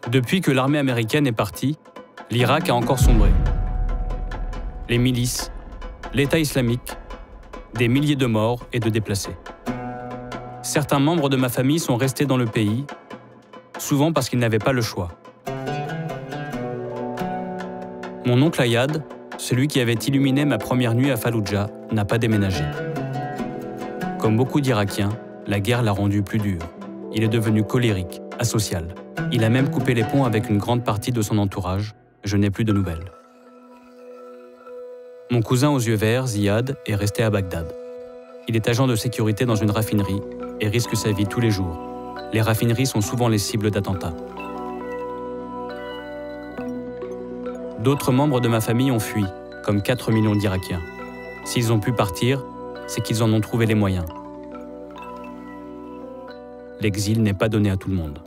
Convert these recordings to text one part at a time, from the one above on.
Depuis que l'armée américaine est partie, l'Irak a encore sombré. Les milices, l'État islamique, des milliers de morts et de déplacés. Certains membres de ma famille sont restés dans le pays, souvent parce qu'ils n'avaient pas le choix. Mon oncle Ayad, celui qui avait illuminé ma première nuit à Falloujah, n'a pas déménagé. Comme beaucoup d'Irakiens, la guerre l'a rendu plus dur. Il est devenu colérique, asocial. Il a même coupé les ponts avec une grande partie de son entourage. Je n'ai plus de nouvelles. Mon cousin aux yeux verts, Ziad, est resté à Bagdad. Il est agent de sécurité dans une raffinerie et risque sa vie tous les jours. Les raffineries sont souvent les cibles d'attentats. D'autres membres de ma famille ont fui, comme 4 millions d'Irakiens. S'ils ont pu partir, c'est qu'ils en ont trouvé les moyens. L'exil n'est pas donné à tout le monde.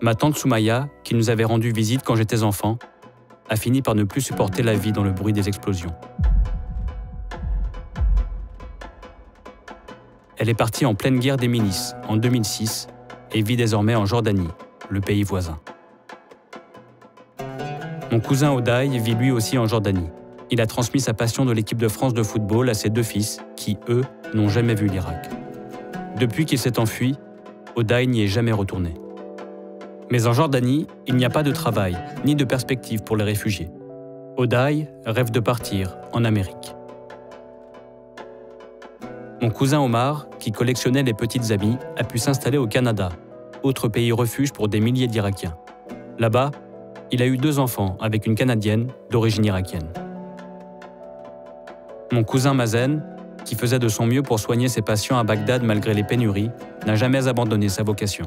Ma tante Soumaya, qui nous avait rendu visite quand j'étais enfant, a fini par ne plus supporter la vie dans le bruit des explosions. Elle est partie en pleine guerre des milices, en 2006, et vit désormais en Jordanie, le pays voisin. Mon cousin Oday vit lui aussi en Jordanie. Il a transmis sa passion de l'équipe de France de football à ses 2 fils, qui, eux, n'ont jamais vu l'Irak. Depuis qu'il s'est enfui, Oday n'y est jamais retourné. Mais en Jordanie, il n'y a pas de travail, ni de perspective pour les réfugiés. Oday rêve de partir en Amérique. Mon cousin Omar, qui collectionnait les petites amies, a pu s'installer au Canada, autre pays refuge pour des milliers d'Irakiens. Là-bas, il a eu 2 enfants avec une Canadienne d'origine irakienne. Mon cousin Mazen, qui faisait de son mieux pour soigner ses patients à Bagdad malgré les pénuries, n'a jamais abandonné sa vocation.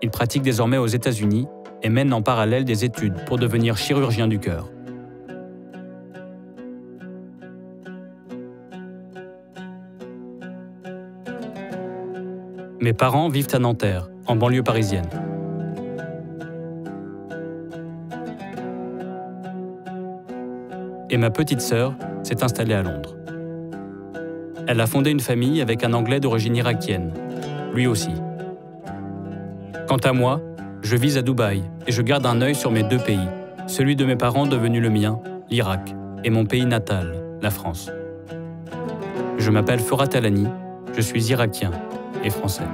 Il pratique désormais aux États-Unis et mène en parallèle des études pour devenir chirurgien du cœur. Mes parents vivent à Nanterre, en banlieue parisienne. Et ma petite sœur s'est installée à Londres. Elle a fondé une famille avec un Anglais d'origine irakienne, lui aussi. Quant à moi, je vis à Dubaï et je garde un œil sur mes 2 pays, celui de mes parents devenu le mien, l'Irak, et mon pays natal, la France. Je m'appelle Forat Alani, je suis irakien et français.